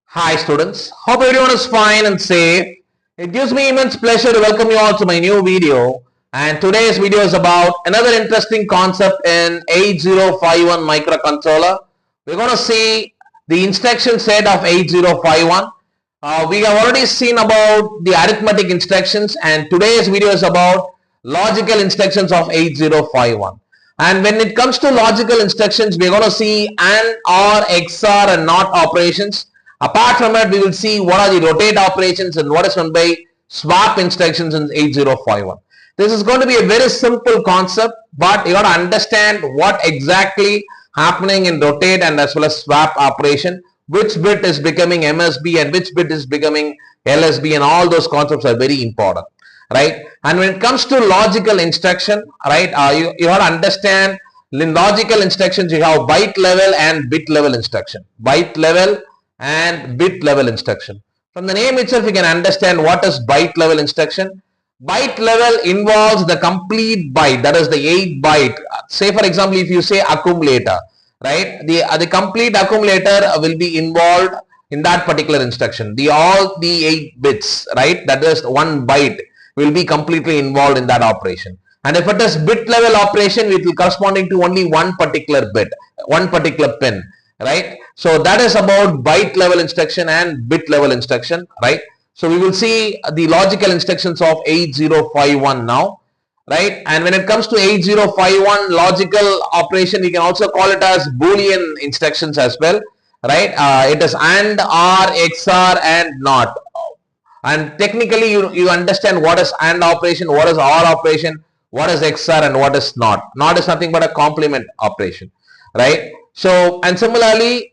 Hi students, hope everyone is fine and safe. It gives me immense pleasure to welcome you all to my new video, and today's video is about another interesting concept in 8051 microcontroller. We're going to see the instruction set of 8051. We have already seen about the arithmetic instructions, and today's video is about logical instructions of 8051. And when it comes to logical instructions, we're going to see AND, OR, XOR and NOT operations. Apart from it, we will see what are the rotate operations and what is meant by swap instructions in 8051. This is going to be a very simple concept, but you got to understand what exactly happening in rotate and as well as swap operation, which bit is becoming MSB and which bit is becoming LSB, and all those concepts are very important, right? And when it comes to logical instruction, right, you have to understand in logical instructions you have byte level and bit level instruction. Byte level and bit level instruction. From the name itself, you can understand what is byte level instruction. Byte level involves the complete byte, that is the 8 byte. Say for example, if you say accumulator, right, the complete accumulator will be involved in that particular instruction. All the 8 bits, right, that is 1 byte will be completely involved in that operation. And if it is bit level operation, it will corresponding to only one particular bit, one particular pin, right? So that is about byte level instruction and bit level instruction, right? So we will see the logical instructions of 8051 now, right? And when it comes to 8051 logical operation, you can also call it as Boolean instructions as well, right? It is AND, OR, XOR and NOT. And technically you understand what is AND operation, what is OR operation, what is XOR and what is NOT. NOT is nothing but a complement operation, right? So, and similarly,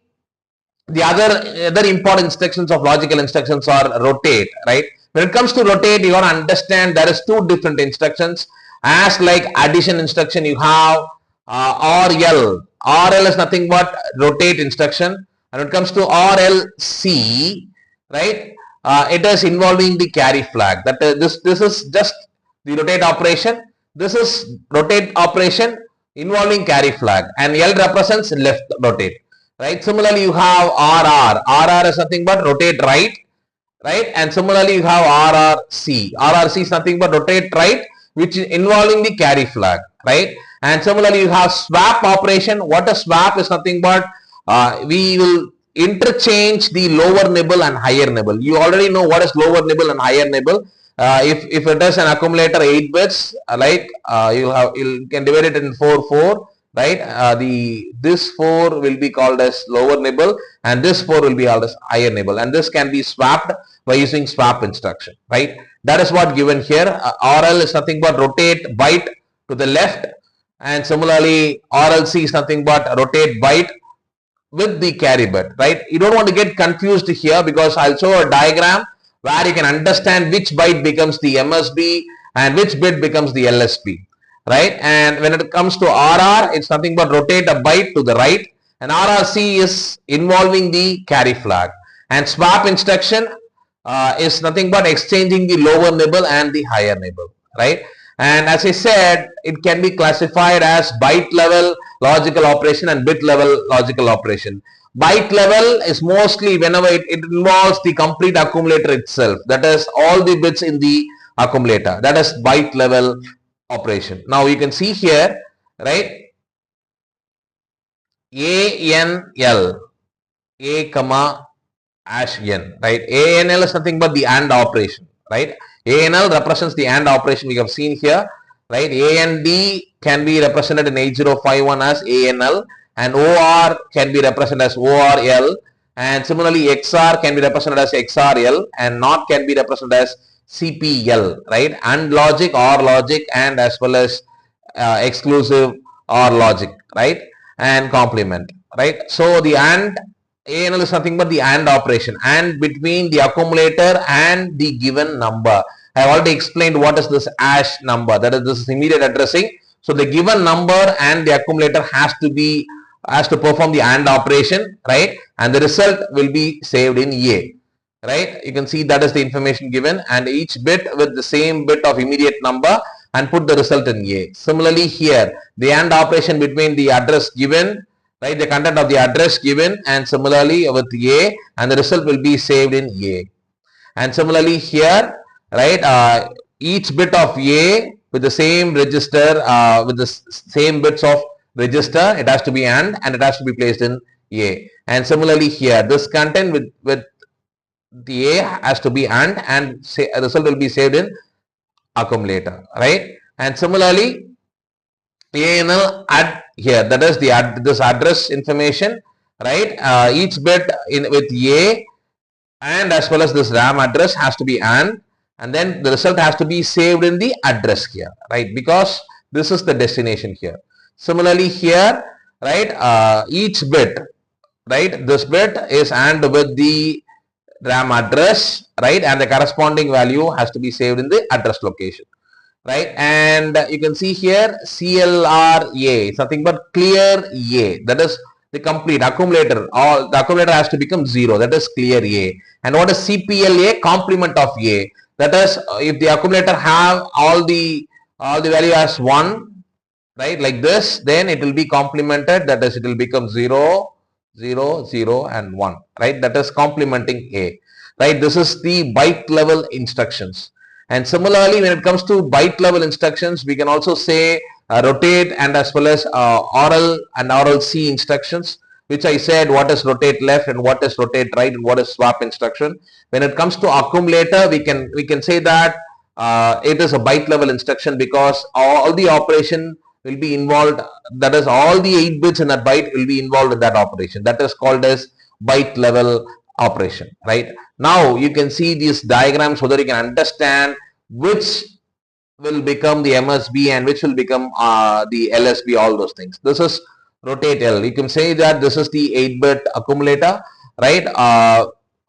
the other important instructions of logical instructions are rotate, right? When it comes to rotate, you got to understand there is two different instructions. As like addition instruction, you have RL. RL is nothing but rotate instruction. And when it comes to RLC, right, it is involving the carry flag. That this is just the rotate operation. This is rotate operation involving carry flag, and L represents left rotate, right? Similarly, you have RR. RR is nothing but rotate right, right? And similarly, you have RRC. RRC is nothing but rotate right, which is involving the carry flag, right? And similarly, you have swap operation. What a swap is nothing but we will interchange the lower nibble and higher nibble. You already know what is lower nibble and higher nibble. If it is an accumulator 8 bits, like you can divide it in 4, right? This 4 will be called as lower nibble and this 4 will be called as higher nibble, and this can be swapped by using swap instruction, right? That is what given here. RL is nothing but rotate byte to the left, and similarly RLC is nothing but rotate byte with the carry bit, right? You don't want to get confused here because I'll show a diagram where you can understand which byte becomes the MSB and which bit becomes the LSB, right? And when it comes to RR, it's nothing but rotate a byte to the right, and RRC is involving the carry flag, and swap instruction is nothing but exchanging the lower nibble and the higher nibble, right? And as I said, it can be classified as byte level logical operation and bit level logical operation. Byte level is mostly whenever it involves the complete accumulator itself, that is all the bits in the accumulator. That is byte level operation. Now you can see here, right, ANL, A comma hash N, right? ANL is nothing but the AND operation, right? ANL represents the AND operation we have seen here, right? AND can be represented in 8051 as ANL, and OR can be represented as ORL, and similarly XR can be represented as XRL, and NOT can be represented as CPL, right? AND logic, OR logic, and as well as exclusive OR logic, right? And complement, right? So the ANL is nothing but the AND operation, and between the accumulator and the given number. I have already explained what is this hash number, that is, this is immediate addressing. So the given number and the accumulator has to perform the AND operation, right? And the result will be saved in A, right? You can see that is the information given, and each bit with the same bit of immediate number, and put the result in A. Similarly here, the AND operation between the address given right, the content of the address given, and similarly with A, and the result will be saved in A. And similarly here, right, each bit of A with the same register, with the same bits of register, it has to be and it has to be placed in A. And similarly here, this content with the A has to be and say, result will be saved in accumulator, right? And similarly, ANL add here, that is the this address information, right? Each bit in with A and as well as this RAM address has to be and then the result has to be saved in the address here, right? Because this is the destination here. Similarly here, right, each bit, right, this bit is and with the RAM address, right, and the corresponding value has to be saved in the address location, right? And you can see here CLRA, it's nothing but clear A, that is the complete accumulator. All the accumulator has to become 0, that is clear A. And what is CPLA? Complement of A, that is if the accumulator have all the value as 1, right, like this, then it will be complemented, that is it will become 0, 0, 0 and 1, right? That is complementing A, right? This is the byte level instructions. And similarly, when it comes to byte level instructions, we can also say rotate and as well as RL and RLC instructions, which I said what is rotate left and what is rotate right and what is swap instruction. When it comes to accumulator, we can say that it is a byte level instruction because all the operation will be involved, that is all the 8 bits in that byte will be involved in that operation. That is called as byte level operation, right? Now you can see these diagrams so that you can understand which will become the MSB and which will become the LSB, all those things. This is rotate L. You can say that this is the 8-bit accumulator, right?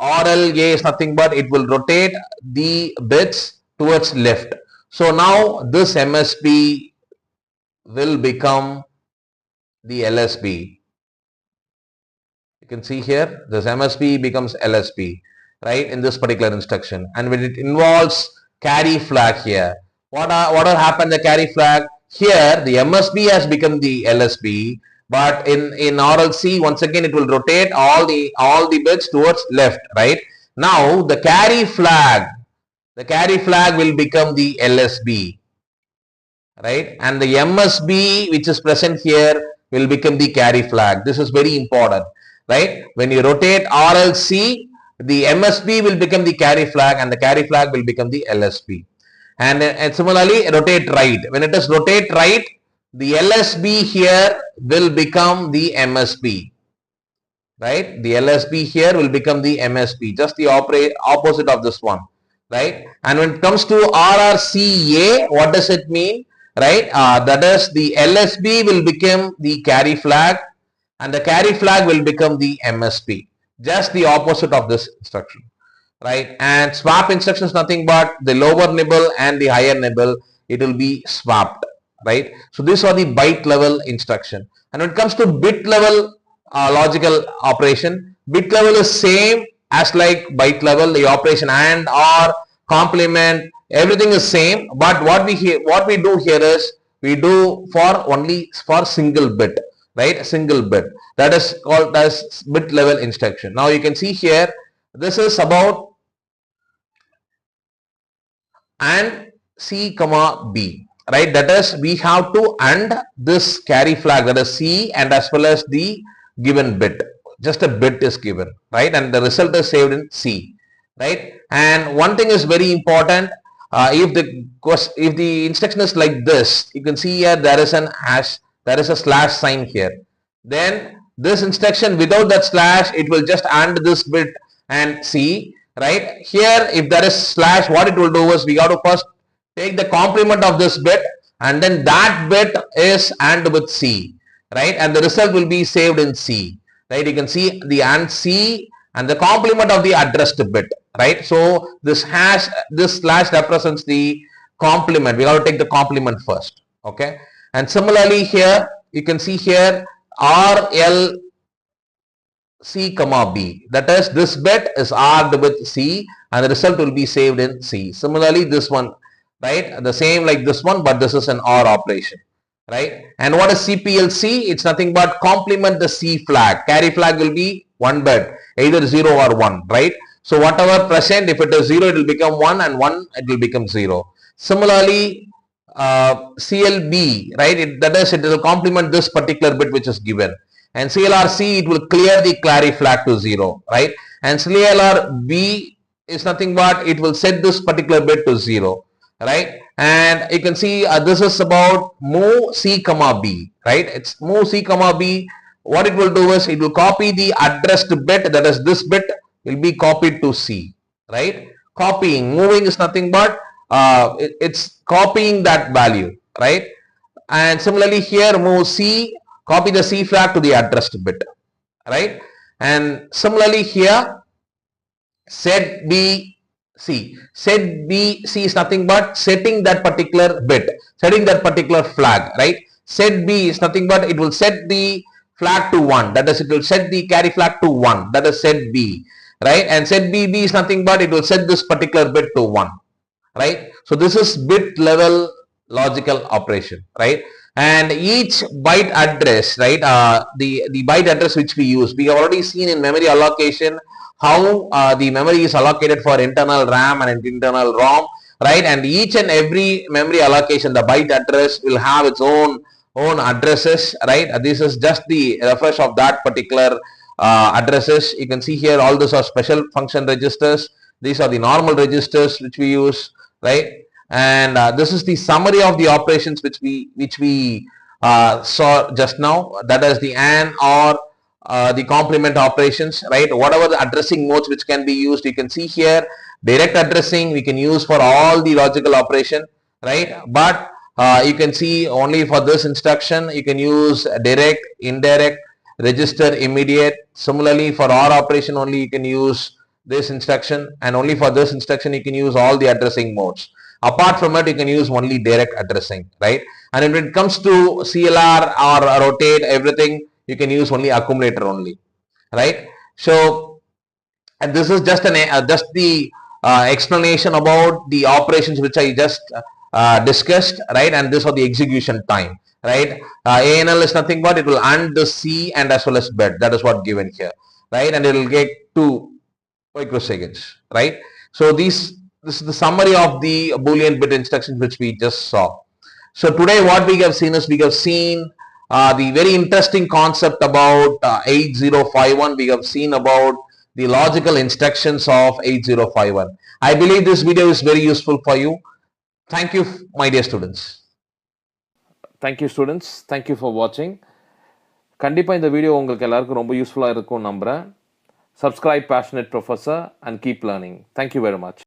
RLA is nothing but it will rotate the bits towards left. So now this MSB will become the LSB. You can see here this MSB becomes LSB, right, in this particular instruction. And when it involves carry flag here, what will happen? The carry flag here, the MSB has become the LSB, but in RLC once again it will rotate all the bits towards left, right? Now the carry flag will become the LSB, right? And the MSB which is present here will become the carry flag. This is very important, right? When you rotate RLC, the MSB will become the carry flag and the carry flag will become the LSB. And similarly rotate right. When it is rotate right, the LSB here will become the MSB, right? The LSB here will become the MSB, just the opposite of this one, right? And when it comes to RRCA, what does it mean, right? That is the LSB will become the carry flag and the carry flag will become the MSB, just the opposite of this instruction, right? And swap instruction is nothing but the lower nibble and the higher nibble, it will be swapped, right? So these are the byte level instruction. And when it comes to bit level logical operation, bit level is same as like byte level. The operation and or complement, everything is same, but what we do here is we do only for single bit, right? Single bit, that is called as bit level instruction. Now you can see here, this is about and C comma B, right? That is we have to and this carry flag, that is C, and as well as the given bit, just a bit is given, right? And the result is saved in C, right? And one thing is very important, if the instruction is like this, you can see here there is an hash, there is a slash sign here, then this instruction without that slash it will just AND this bit and C, right? Here if there is slash, what it will do is we got to first take the complement of this bit and then that bit is AND with C, right? And the result will be saved in C, right? You can see the AND C and the complement of the addressed bit, right? So this hash, this slash represents the complement. We have to take the complement first, okay? And similarly here you can see here RL C comma B, that is this bit is AR'd with C and the result will be saved in C. Similarly this one, right, the same like this one, but this is an OR operation, right? And what is CPLC? It's nothing but complement the C flag. Carry flag will be 1 bit, either 0 or 1, right? So whatever present, if it is 0, it will become 1, and 1, it will become 0. Similarly, CLB, right? That is, it will complement this particular bit which is given. And CLRC, it will clear the carry flag to 0, right? And CLRB is nothing but it will set this particular bit to 0, right? And you can see this is about move C comma B, right? It's move C comma B. What it will do is it will copy the addressed bit, that is this bit will be copied to C, right? Copying, moving is nothing but it's copying that value, right? And similarly here move C, copy the C flag to the addressed bit, right? And similarly here set B C. Set B C is nothing but setting that particular bit, setting that particular flag, right? Set B is nothing but it will set the flag to 1, that is, it will set the carry flag to 1, that is set B, right? And set BB is nothing but it will set this particular bit to 1, right? So this is bit level logical operation, right? And each byte address, right? The byte address which we use, we have already seen in memory allocation how the memory is allocated for internal RAM and internal ROM, right? And each and every memory allocation, the byte address will have its own addresses, right? This is just the refresh of that particular addresses. You can see here all these are special function registers. These are the normal registers which we use, right? And this is the summary of the operations which we saw just now. That is the AND or the complement operations, right? Whatever the addressing modes which can be used, you can see here direct addressing we can use for all the logical operation, right? But you can see only for this instruction you can use direct, indirect, register, immediate. Similarly for OR operation only you can use this instruction, and only for this instruction you can use all the addressing modes. Apart from it you can use only direct addressing, right? And when it comes to CLR or rotate, everything you can use only accumulator only, right? So, and this is just the explanation about the operations which I just discussed, right? And this are the execution time, right? ANL is nothing but it will AND the C and as well as bed. That is what given here, right? And it will get 2 microseconds, right? So this is the summary of the Boolean bit instructions which we just saw. So today what we have seen is we have seen the very interesting concept about 8051. We have seen about the logical instructions of 8051. I believe this video is very useful for you. Thank you, my dear students. Thank you, students. Thank you for watching. கண்டிப்பாக இந்த video உங்களுக்கு எல்லாருக்கும் ரொம்ப யூஸ்ஃபுல்லாக இருக்கும்னு நம்புகிறேன். Subscribe Passionate Professor and keep learning. Thank you very much.